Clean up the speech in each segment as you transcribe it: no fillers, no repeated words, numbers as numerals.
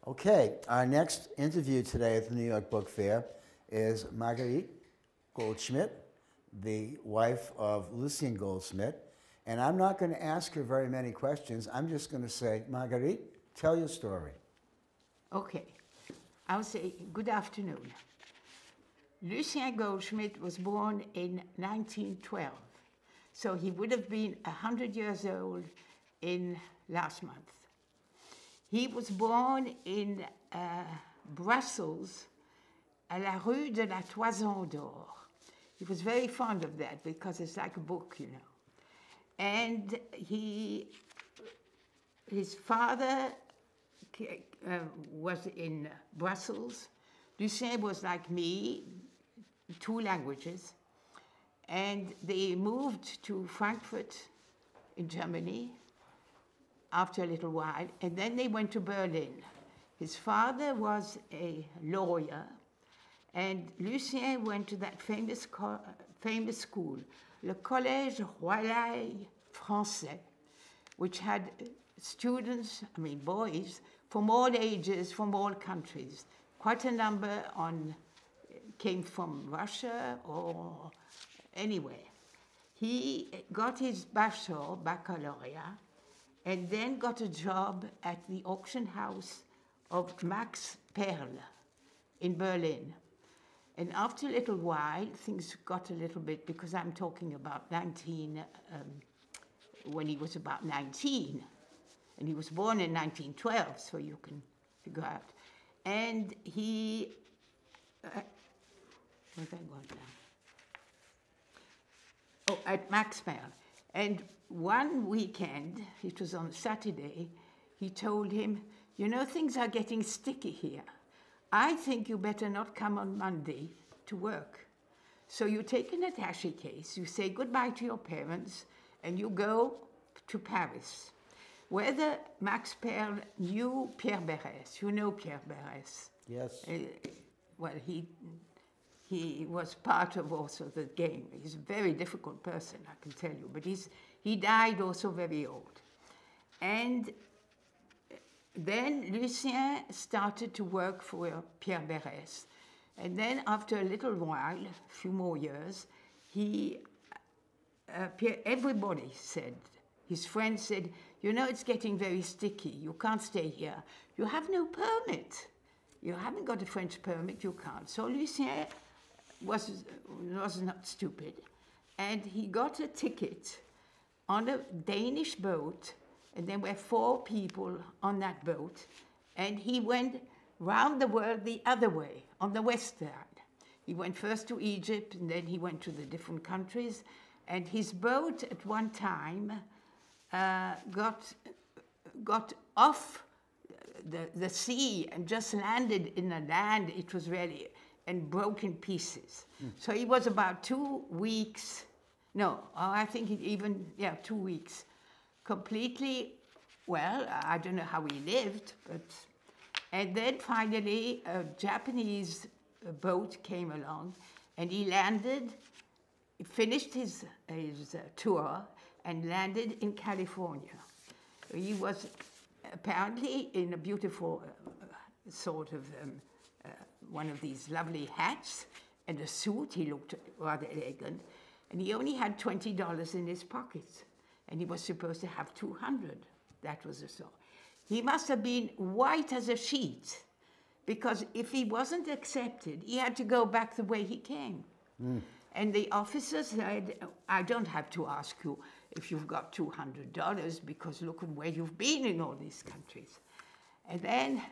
Okay, our next interview today at the New York Book Fair is Marguerite Goldschmidt, the wife of Lucien Goldschmidt. And I'm not going to ask her very many questions. I'm just going to say, Marguerite, tell your story. Okay, I'll say good afternoon. Lucien Goldschmidt was born in 1912, so he would have been 100 years old in last month. He was born in Brussels, à la rue de la Toison d'Or. He was very fond of that because it's like a book, you know. And his father was in Brussels. Lucien was like me, 2 languages. And they moved to Frankfurt in Germany after a little while, and then they went to Berlin. His father was a lawyer, and Lucien went to that famous school, le Collège Royal Français, which had students, boys, from all ages, from all countries. Quite a number came from Russia or anywhere. He got his baccalaureate, and then got a job at the auction house of Max Perl in Berlin. And after a little while, things got a little bit, because I'm talking about when he was about 19, and he was born in 1912, so you can figure out. And he, where's I going now? Oh, at Max Perl. And one weekend, it was on Saturday, he told him, you know, things are getting sticky here. I think you better not come on Monday to work. So you take an attaché case, you say goodbye to your parents, and you go to Paris. Whether Max Perl knew Pierre Berès, you know Pierre Berès? Yes. Well, he was part of also the game. He's a very difficult person, I can tell you, but he died also very old. And then Lucien started to work for Pierre Berès. And then after a little while, a few more years, everybody said, his friends said, you know, it's getting very sticky. You can't stay here. You have no permit. You haven't got a French permit, you can't. So Lucien was not stupid, and he got a ticket on a Danish boat, and there were 4 people on that boat, and he went round the world the other way, on the west side. He went first to Egypt, and then he went to the different countries, and his boat at one time got off the sea and just landed in a land, it was really, and broke in pieces. So he was about 2 weeks, I think 2 weeks, completely, well, I don't know how he lived, and then finally a Japanese boat came along, and he landed, finished his tour, and landed in California. He was apparently in a beautiful sort of one of these lovely hats and a suit. He looked rather elegant, and he only had $20 in his pockets, and he was supposed to have 200. That was the sort. He must have been white as a sheet, because if he wasn't accepted, he had to go back the way he came. And the officer said, I don't have to ask you if you've got $200, because look at where you've been in all these countries. And then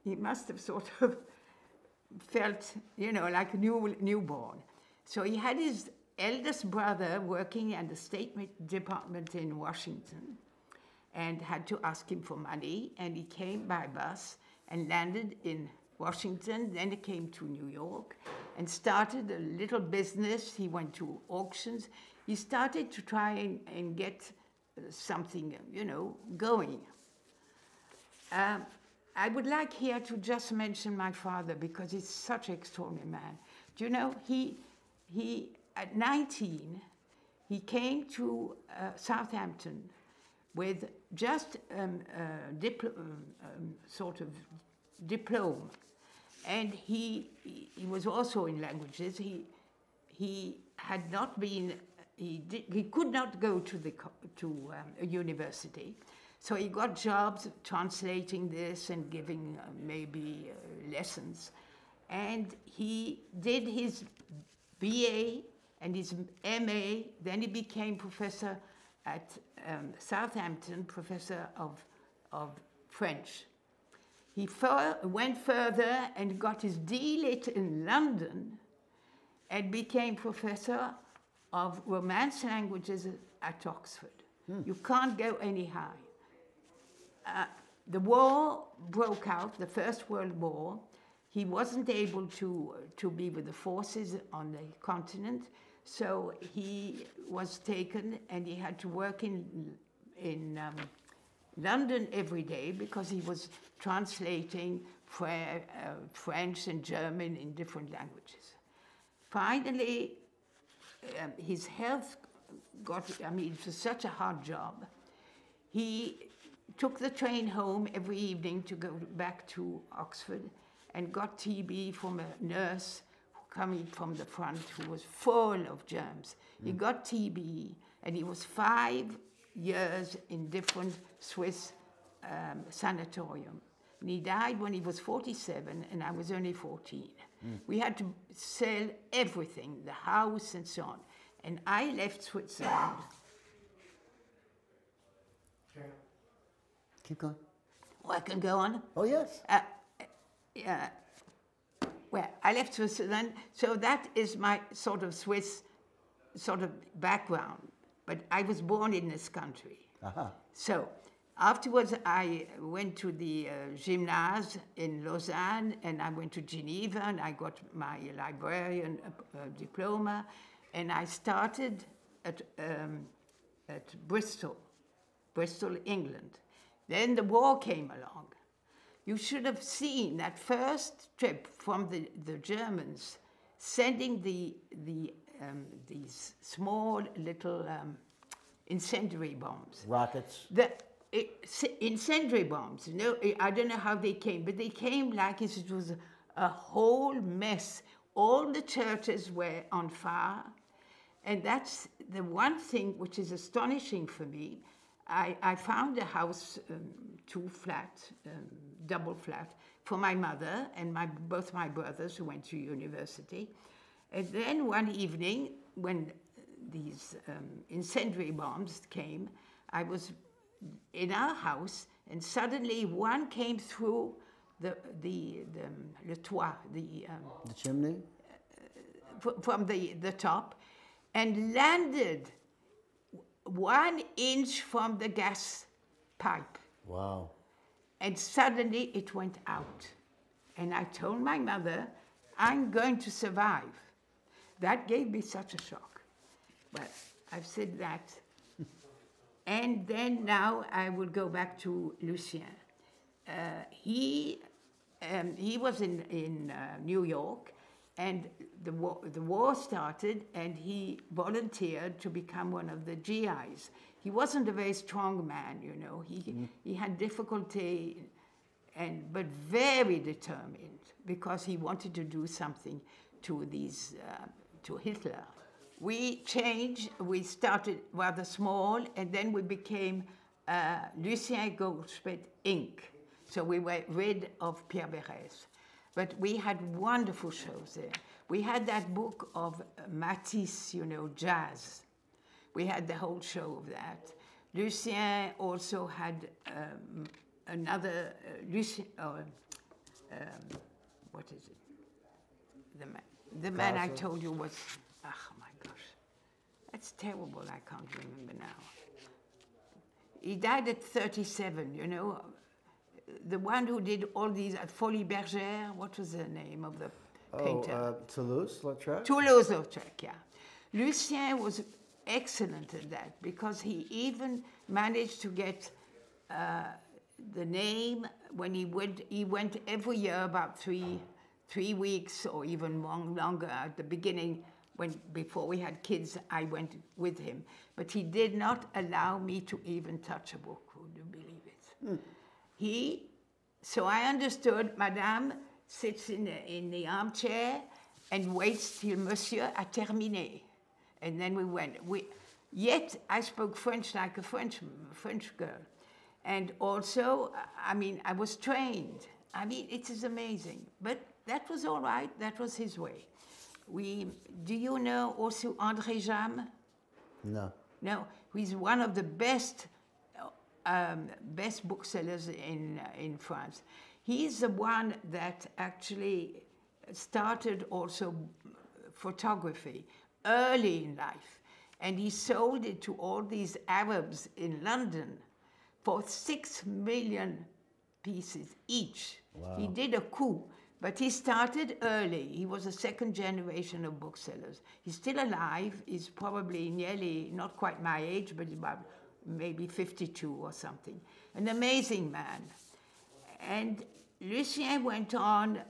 he must have sort of felt, like a newborn. So he had his eldest brother working at the State Department in Washington, and had to ask him for money, and he came by bus and landed in Washington. Then he came to New York and started a little business. He went to auctions. He started to try and get something, going. I would like here to just mention my father, because he's such an extraordinary man. Do you know, he at 19, he came to Southampton with just sort of diploma. And he was also in languages. He had not been, he could not go to a university. So he got jobs translating this and giving maybe lessons. And he did his BA and his MA, then he became professor at Southampton, professor of French. He went further and got his D.Litt in London and became professor of Romance languages at Oxford. You can't go any higher. The war broke out, the First World War. He wasn't able to be with the forces on the continent, so he was taken and he had to work in London every day because he was translating French and German in different languages. Finally, his health got, it was such a hard job. He took the train home every evening to go back to Oxford and got TB from a nurse coming from the front who was full of germs. He got TB and he was 5 years in different Swiss sanatorium. And he died when he was 47 and I was only 14. We had to sell everything, the house and so on. And I left Switzerland. Keep going. Oh, I can go on? Oh, yes. Yeah. Well, I left Switzerland, so that is my sort of Swiss sort of background. But I was born in this country. So afterwards, I went to the gymnase in Lausanne, and I went to Geneva, and I got my librarian diploma, and I started at Bristol, England. Then the war came along. You should have seen that first trip from the Germans sending these small little incendiary bombs. Rockets. Incendiary bombs. You know, I don't know how they came, but they came like it was a whole mess. All the churches were on fire. And that's the one thing which is astonishing for me. I found a house, 2 flat, double flat, for my mother and both my brothers who went to university. And then one evening, when these incendiary bombs came, I was in our house, and suddenly one came through the toit, the chimney? From the top, and landed 1 inch from the gas pipe. Wow. And suddenly it went out. And I told my mother, I'm going to survive. That gave me such a shock. But I've said that. And then now I will go back to Lucien. He was in New York, and the war started, and he volunteered to become one of the GIs. He wasn't a very strong man, you know. He had difficulty, but very determined, because he wanted to do something to to Hitler. We changed. We started rather small, and then we became Lucien Goldschmidt Inc. So we were rid of Pierre Berès. But we had wonderful shows there. We had that book of Matisse, you know, jazz. We had the whole show of that. Lucien also had another, what is it? The man I told you was, oh my gosh, that's terrible, I can't remember now. He died at 37, you know. The one who did all these at Folies Bergère, what was the name of the painter? Toulouse-Lautrec? Toulouse-Lautrec, yeah. Lucien was excellent at that, because he even managed to get the name when he went every year about three weeks or even longer. At the beginning, before we had kids, I went with him. But he did not allow me to even touch a book, would you believe it? He So I understood Madame sits in the armchair and waits till Monsieur a terminé. And then we went. Yet I spoke French like a French girl. And also, I mean, I was trained. I mean, it is amazing. But that was all right. That was his way. Do you know also André Jam? No. No, he's one of the best booksellers in France. He's the one that actually started also photography early in life. And he sold it to all these Arabs in London for 6 million pieces each. Wow. He did a coup, but he started early. He was a second generation of booksellers. He's still alive. He's probably nearly, not quite my age, but about maybe 52 or something. An amazing man. And Lucien went on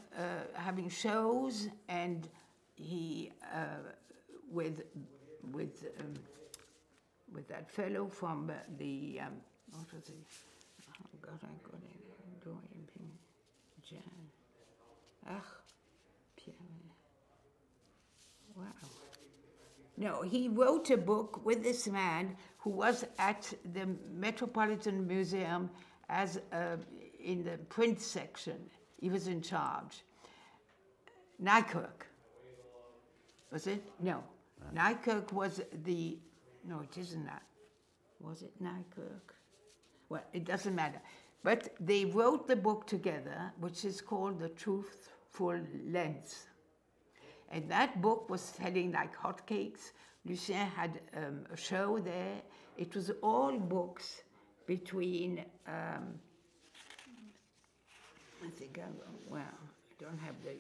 having shows, and he, with that fellow from the, what was it? Oh God, I got it. Pierre. Wow. No, he wrote a book with this man who was at the Metropolitan Museum as in the print section. He was in charge. Nijkerk. Was it? No. Nijkerk was the... No, it isn't that. Was it Nijkerk? Well, it doesn't matter. But they wrote the book together, which is called The Truthful Lens. And that book was selling like hotcakes. Lucien had a show there. It was all books between, I think, well, I don't have the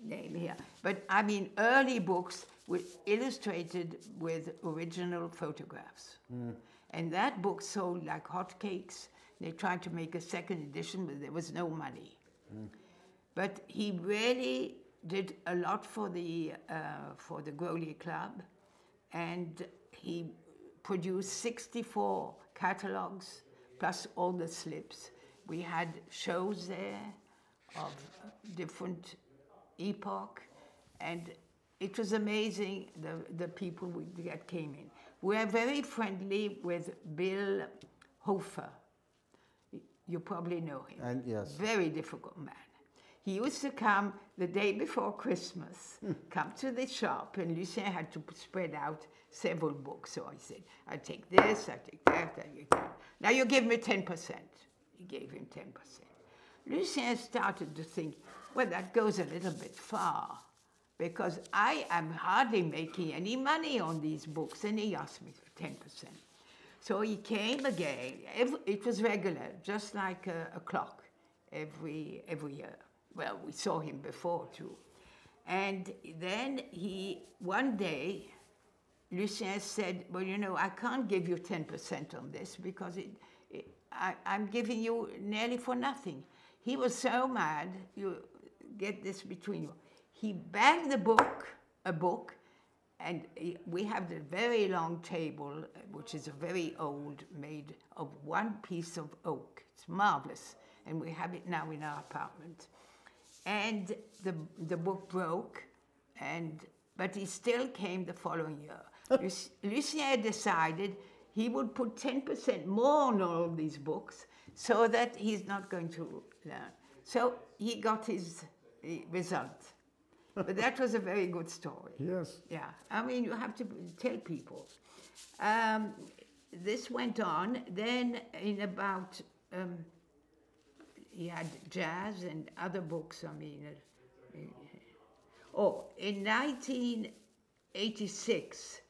name here. But I mean, early books were illustrated with original photographs. Mm. And that book sold like hotcakes. They tried to make a second edition, but there was no money. Mm. But he really did a lot for the Grolier Club, and he produced 64 catalogues, plus all the slips. We had shows there of different epoch, and it was amazing, the people that came in. We are very friendly with Bill Hofer. You probably know him. And yes. Very difficult man. He used to come the day before Christmas, come to the shop, and Lucien had to spread out several books. So I said, I take this, I take that, I take that. Now you give me 10%. He gave him 10%. Lucien started to think, well, that goes a little bit far, because I am hardly making any money on these books, and he asked me for 10%. So he came again. It was regular, just like a clock, every year. Well, we saw him before too. And then one day, Lucien said, well, you know, I can't give you 10% on this because I'm giving you nearly for nothing. He was so mad, you get this between you. He banged a book, and we have the very long table, which is a very old, made of one piece of oak. It's marvelous, and we have it now in our apartment. And the book broke, but he still came the following year. Lucien decided he would put 10% more on all these books so that he's not going to learn. So he got his result. But that was a very good story. Yes. Yeah, I mean, you have to tell people. This went on. Then in about... he had jazz and other books, I mean. In 1986,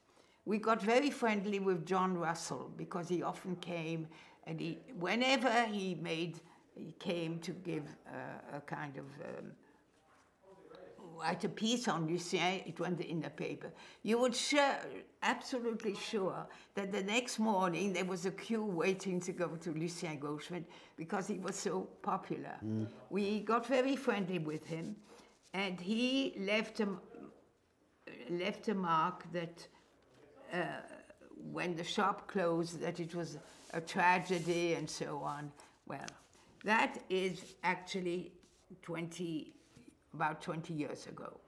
we got very friendly with John Russell because he often came, and whenever he came to give a kind of, write a piece on Lucien, it went in the paper. You would absolutely sure that the next morning there was a queue waiting to go to Lucien Goldschmidt because he was so popular. Mm. We got very friendly with him, and he left a mark that when the shop closed, that it was a tragedy and so on. Well, That is actually about 20 years ago.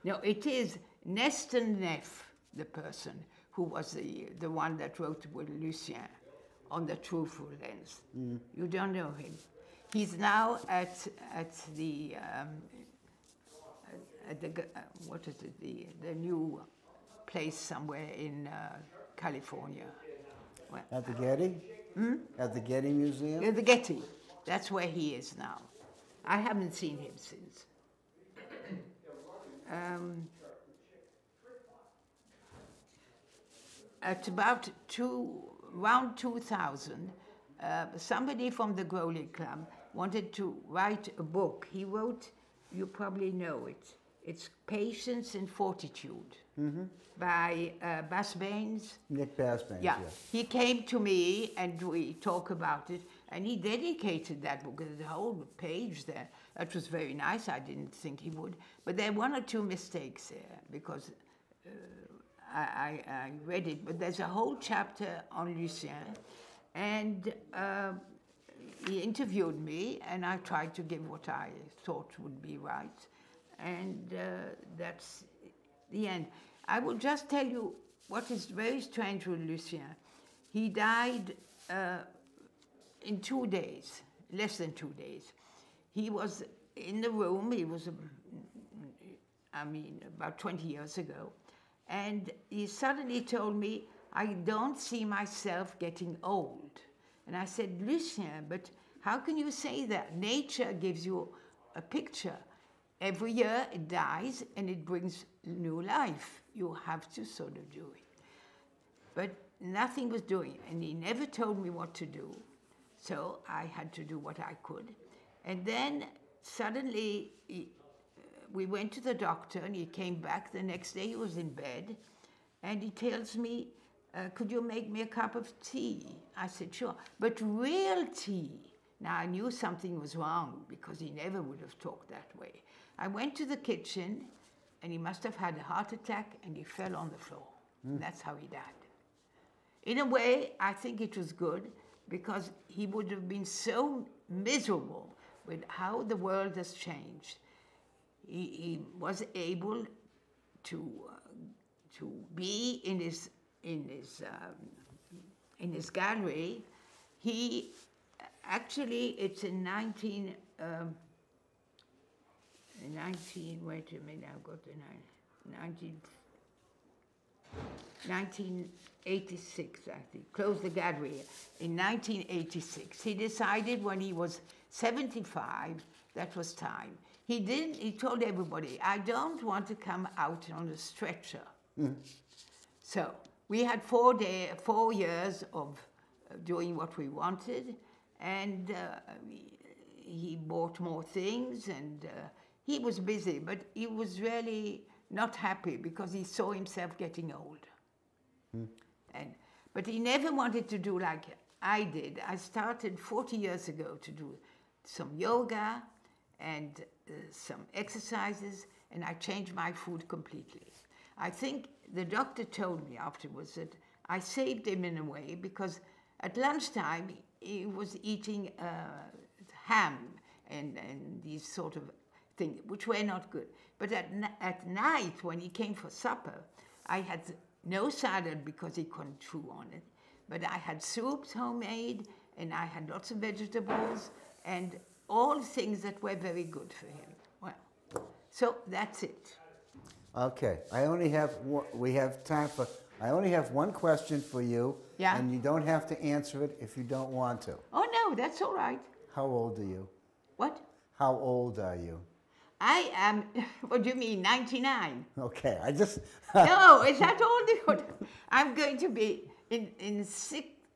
No, it is Neston Neff, the person who was the one that wrote with Lucien on the truthful lens. You don't know him. He's now at the what is it, the new place somewhere in California. Well, At the Getty? At the Getty Museum? the Getty. That's where he is now. I haven't seen him since. At about around 2000, somebody from the Growley Club wanted to write a book. He wrote, you probably know it, it's Patience and Fortitude by Basbanes. Nick Basbanes, Yeah, he came to me and we talked about it, and he dedicated that book. There's a whole page there. That was very nice. I didn't think he would, but there are one or two mistakes there because I read it. But there's a whole chapter on Lucien, and he interviewed me, and I tried to give what I thought would be right, and that's the end. I will just tell you what is very strange with Lucien. He died in 2 days, less than 2 days. He was in the room, he was, about 20 years ago, and he suddenly told me, I don't see myself getting old. And I said, Lucien, but how can you say that? Nature gives you a picture. Every year it dies and it brings new life. You have to sort of do it. But nothing was doing, and he never told me what to do. So I had to do what I could. And then suddenly we went to the doctor, and he came back the next day. He was in bed, and he tells me, could you make me a cup of tea? I said, sure, but real tea. Now, I knew something was wrong because he never would have talked that way. I went to the kitchen, and he must have had a heart attack, and he fell on the floor. That's how he died. In a way, I think it was good, because he would have been so miserable with how the world has changed. He was able to be in his gallery. He actually, it's in 1986, I think, closed the gallery in 1986. He decided when he was 75, that was time. He told everybody, I don't want to come out on a stretcher. So we had 4 years of doing what we wanted, and he bought more things, and he was busy, but he was really not happy because he saw himself getting old. But he never wanted to do like I did. I started 40 years ago to do some yoga and some exercises, and I changed my food completely. I think the doctor told me afterwards that I saved him in a way, because at lunchtime he was eating ham and these sort of things, which were not good. But at night, when he came for supper, I had no salad because he couldn't chew on it, but I had soups homemade, and I had lots of vegetables, and all things that were very good for him. Well, so that's it. Okay, I only have one question for you, Yeah. and you don't have to answer it if you don't want to. Oh, no, that's all right. How old are you? What? How old are you? I am, what do you mean, 99? Okay, I just... No, is that all? I'm going to be, in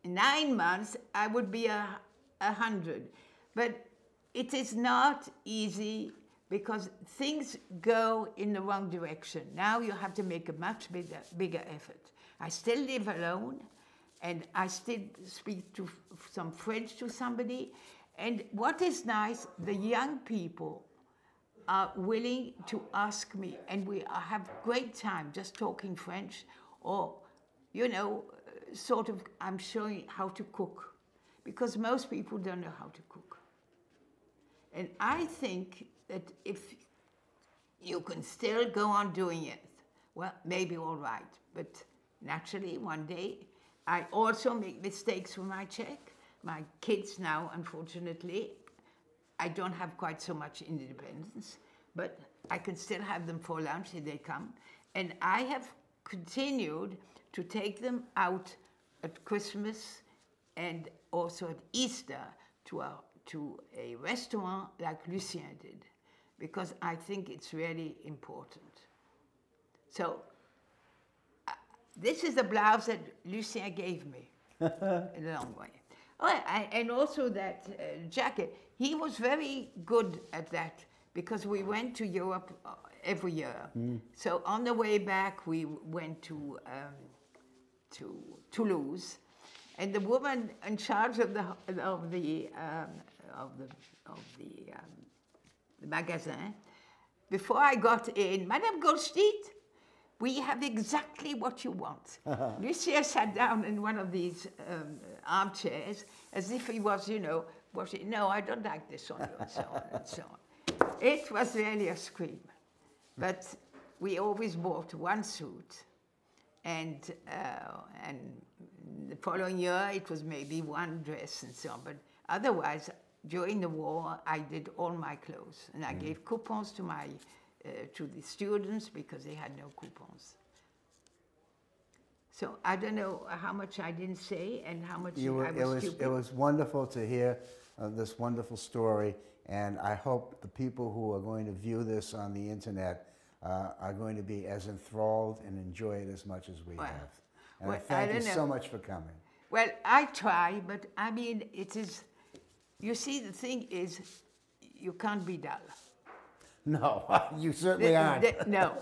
9 months, I would be 100. But it is not easy, because things go in the wrong direction. Now you have to make a much bigger effort. I still live alone, and I still speak to some French to somebody. And what is nice, the young people are willing to ask me, and we have great time just talking French, or, sort of, I'm showing how to cook, because most people don't know how to cook. And I think that if you can still go on doing it, well, maybe all right, but naturally one day I also make mistakes with my check. My kids now, unfortunately, I don't have quite so much independence, but I can still have them for lunch if they come. And I have continued to take them out at Christmas and also at Easter to a restaurant like Lucien did, because I think it's really important. So this is the blouse that Lucien gave me in a long way. Oh, and also that jacket. He was very good at that, because we went to Europe every year. So on the way back, we went to Toulouse, and the woman in charge of the magazine, before I got in, Madame Goldschmidt, we have exactly what you want. Lucien sat down in one of these armchairs as if he was, you know, no, I don't like this on you, and so on and so on. It was really a scream. But we always bought one suit, and the following year it was maybe one dress and so on. But otherwise, during the war, I did all my clothes, and I gave coupons to my to the students because they had no coupons. So I don't know how much I didn't say and how much I was stupid. It was wonderful to hear this wonderful story, and I hope the people who are going to view this on the internet are going to be as enthralled and enjoy it as much as we have. And I thank you so much for coming. Well, I try, but I mean, it is, you see, the thing is, you can't be dull. No, you certainly aren't. No.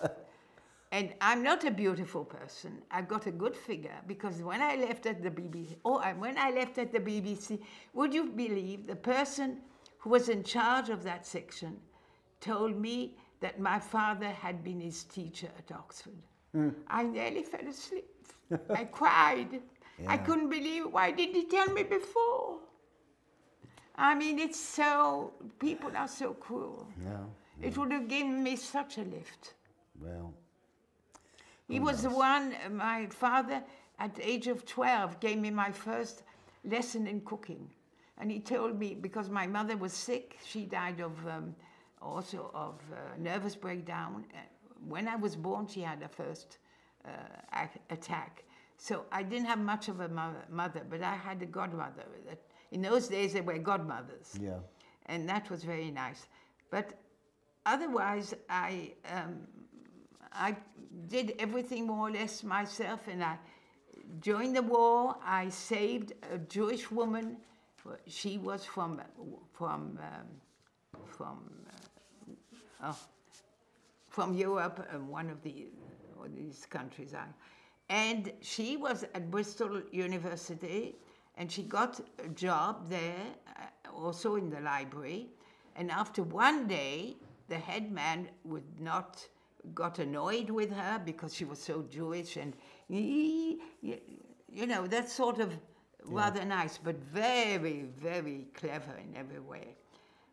And I'm not a beautiful person. I've got a good figure, because when I left at the BBC, would you believe the person who was in charge of that section told me that my father had been his teacher at Oxford. I nearly fell asleep. I cried. Yeah. I couldn't believe, why didn't he tell me before? I mean, it's so, people are so cruel. Yeah. It would have given me such a lift. Well, he was the one, my father, at the age of 12, gave me my first lesson in cooking. And he told me, because my mother was sick, she died of also of nervous breakdown. When I was born, she had a first attack. So I didn't have much of a mother, but I had a godmother. In those days, they were godmothers. Yeah. And that was very nice. But otherwise, I did everything more or less myself, and during the war, I saved a Jewish woman. She was from Europe, one of these countries. And she was at Bristol University, and she got a job there, also in the library. And after one day, the head man got annoyed with her because she was so Jewish, and you know, that's sort of rather nice, but very, very clever in every way.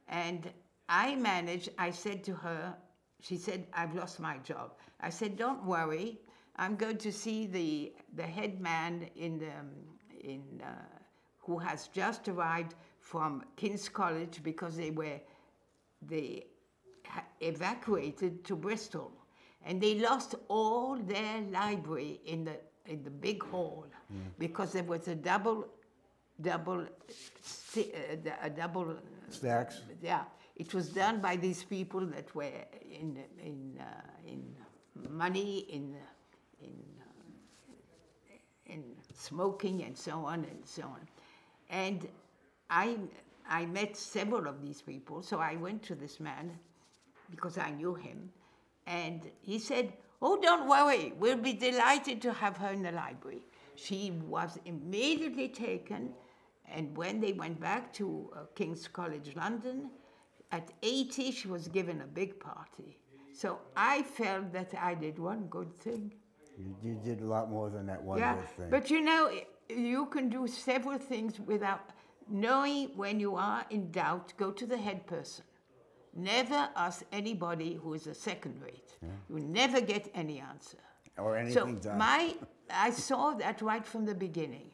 And I said to her, she said, I've lost my job. I said, don't worry, I'm going to see the head man who has just arrived from King's College, because they evacuated to Bristol, and they lost all their library in the big hall, because there was a double stacks. Yeah, it was done by these people that were in money, in smoking, and so on and so on. And I met several of these people, so I went to this man because I knew him, and he said, oh, don't worry, we'll be delighted to have her in the library. She was immediately taken, and when they went back to King's College London, at 80, she was given a big party. So I felt that I did one good thing. You did a lot more than that one Yeah, good thing. but you know, you can do several things without knowing. When you are in doubt, go to the head person. Never ask anybody who is a second rate. You never get any answer. Or anything So done. I saw that right from the beginning.